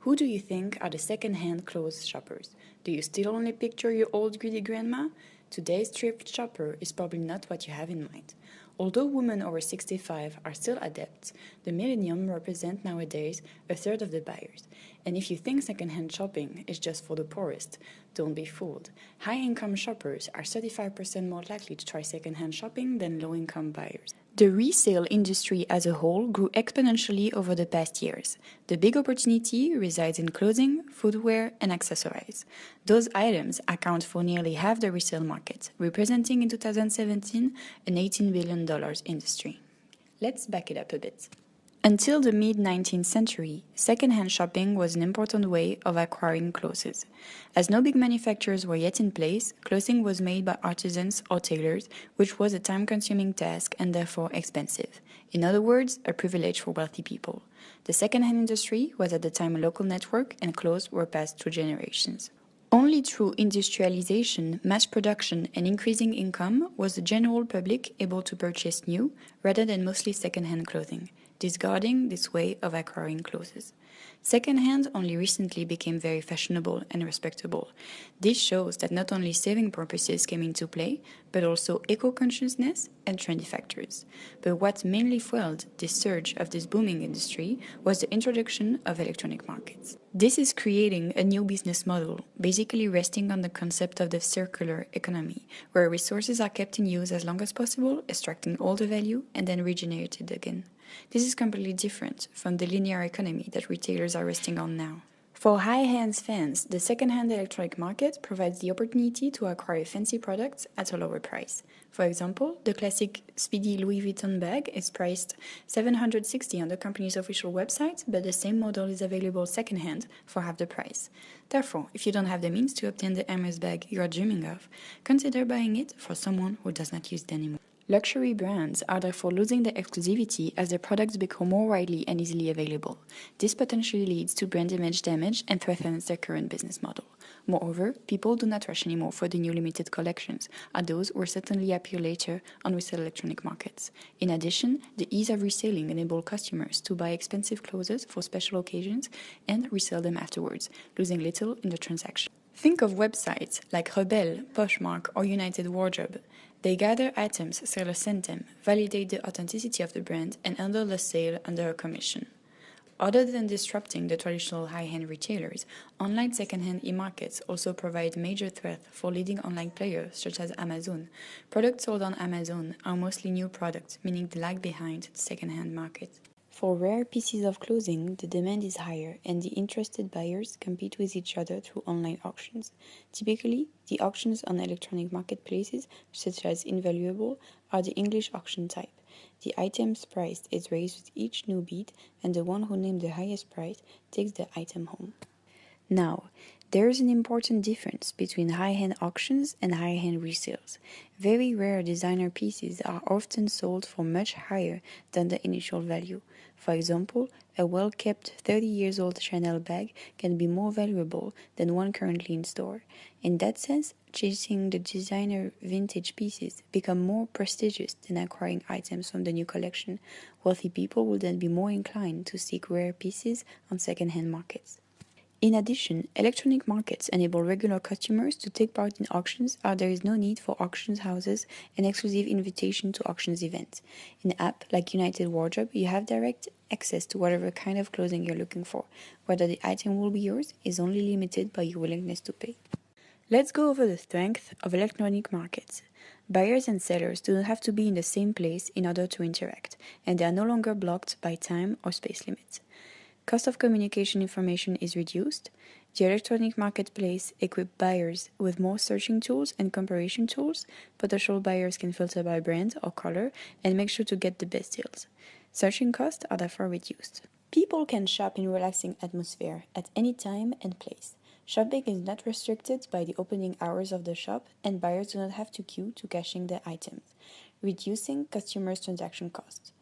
Who do you think are the second-hand clothes shoppers? Do you still only picture your old greedy grandma? Today's thrift shopper is probably not what you have in mind. Although women over 65 are still adepts, the millennium represent nowadays a third of the buyers. And if you think second-hand shopping is just for the poorest, don't be fooled. High-income shoppers are 35% more likely to try second-hand shopping than low-income buyers. The resale industry as a whole grew exponentially over the past years. The big opportunity resides in clothing, footwear, and accessories. Those items account for nearly half the resale market, representing in 2017 an $18 billion industry. Let's back it up a bit. Until the mid-19th century, second-hand shopping was an important way of acquiring clothes. As no big manufacturers were yet in place, clothing was made by artisans or tailors, which was a time-consuming task and therefore expensive. In other words, a privilege for wealthy people. The second-hand industry was at the time a local network, and clothes were passed through generations. Only through industrialization, mass production, and increasing income was the general public able to purchase new, rather than mostly second-hand clothing, discarding this way of acquiring clothes. Second-hand only recently became very fashionable and respectable. This shows that not only saving purposes came into play, but also eco-consciousness and trendy factors. But what mainly fueled this surge of this booming industry was the introduction of electronic markets. This is creating a new business model, basically resting on the concept of the circular economy, where resources are kept in use as long as possible, extracting all the value, and then regenerated again. This is completely different from the linear economy that retailers are resting on now. For high-end fans, the second-hand electronic market provides the opportunity to acquire fancy products at a lower price. For example, the classic Speedy Louis Vuitton bag is priced $760 on the company's official website, but the same model is available second-hand for half the price. Therefore, if you don't have the means to obtain the Hermes bag you are dreaming of, consider buying it for someone who does not use it anymore. Luxury brands are therefore losing their exclusivity as their products become more widely and easily available. This potentially leads to brand image damage and threatens their current business model. Moreover, people do not rush anymore for the new limited collections, as those will certainly appear later on resale electronic markets. In addition, the ease of reselling enables customers to buy expensive clothes for special occasions and resell them afterwards, losing little in the transaction. Think of websites like Rebelle, Poshmark, or United Wardrobe. They gather items sellers send them, validate the authenticity of the brand, and handle the sale under a commission. Other than disrupting the traditional high-end retailers, online second-hand e-markets also provide major threat for leading online players such as Amazon. Products sold on Amazon are mostly new products, meaning they lag behind the second-hand market. For rare pieces of clothing, the demand is higher, and the interested buyers compete with each other through online auctions. Typically, the auctions on electronic marketplaces, such as Invaluable, are the English auction type. The item's price is raised with each new bid, and the one who named the highest price takes the item home. Now, there is an important difference between high-end auctions and high-end resales. Very rare designer pieces are often sold for much higher than the initial value. For example, a well-kept 30-year-old Chanel bag can be more valuable than one currently in store. In that sense, chasing the designer vintage pieces become more prestigious than acquiring items from the new collection. Wealthy people will then be more inclined to seek rare pieces on second-hand markets. In addition, electronic markets enable regular customers to take part in auctions as there is no need for auction houses and exclusive invitation to auctions events. In an app like United Wardrobe, you have direct access to whatever kind of clothing you're looking for. Whether the item will be yours is only limited by your willingness to pay. Let's go over the strength of electronic markets. Buyers and sellers do not have to be in the same place in order to interact, and they are no longer blocked by time or space limits. Cost of communication information is reduced. The electronic marketplace equips buyers with more searching tools and comparison tools. Potential buyers can filter by brand or color and make sure to get the best deals. Searching costs are therefore reduced. People can shop in a relaxing atmosphere at any time and place. Shopping is not restricted by the opening hours of the shop, and buyers do not have to queue to cash in their items, reducing customers' transaction costs.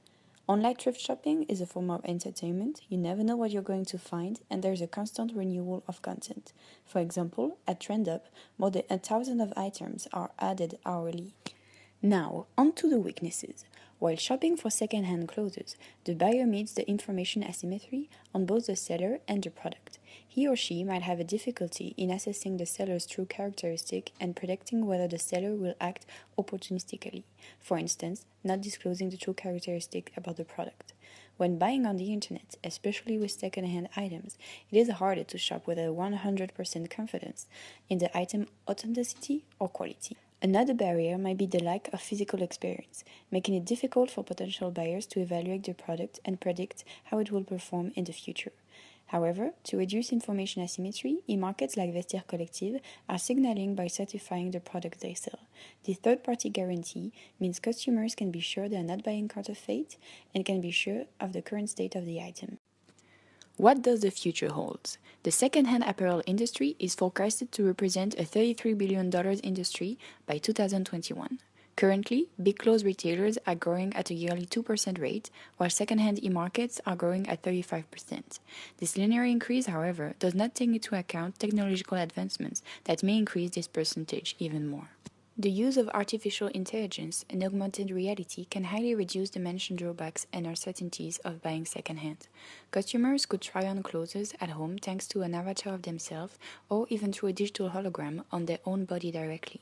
Online thrift shopping is a form of entertainment. You never know what you're going to find, and there's a constant renewal of content. For example, at TrendUp, more than 1,000 of items are added hourly. Now, on to the weaknesses. While shopping for second-hand clothes, the buyer meets the information asymmetry on both the seller and the product. he or she might have a difficulty in assessing the seller's true characteristic and predicting whether the seller will act opportunistically, for instance, not disclosing the true characteristic about the product. When buying on the internet, especially with second-hand items, it is harder to shop with a 100% confidence in the item authenticity or quality. Another barrier might be the lack of physical experience, making it difficult for potential buyers to evaluate the product and predict how it will perform in the future. However, to reduce information asymmetry, e-markets like Vestiaire Collective are signaling by certifying the products they sell. The third-party guarantee means customers can be sure they are not buying counterfeit and can be sure of the current state of the item. What does the future hold? The second-hand apparel industry is forecasted to represent a $33 billion industry by 2021. Currently, big clothes retailers are growing at a yearly 2% rate, while second-hand e-markets are growing at 35%. This linear increase, however, does not take into account technological advancements that may increase this percentage even more. The use of artificial intelligence and augmented reality can highly reduce the mentioned drawbacks and uncertainties of buying secondhand. Customers could try on clothes at home thanks to an avatar of themselves or even through a digital hologram on their own body directly.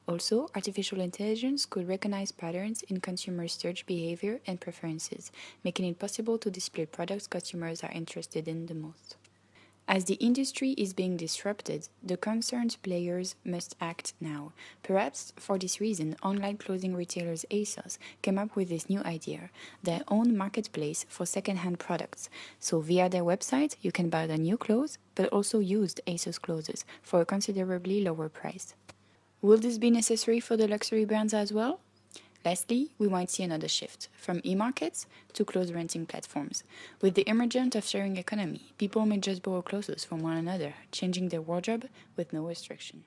Also, artificial intelligence could recognize patterns in consumers' search behavior and preferences, making it possible to display products customers are interested in the most. As the industry is being disrupted, the concerned players must act now. Perhaps for this reason, online clothing retailers ASOS came up with this new idea, their own marketplace for second-hand products. So via their website, you can buy the new clothes, but also used ASOS clothes for a considerably lower price. Will this be necessary for the luxury brands as well? Lastly, we might see another shift, from e-markets to clothes renting platforms. With the emergence of sharing economy, people may just borrow clothes from one another, changing their wardrobe with no restriction.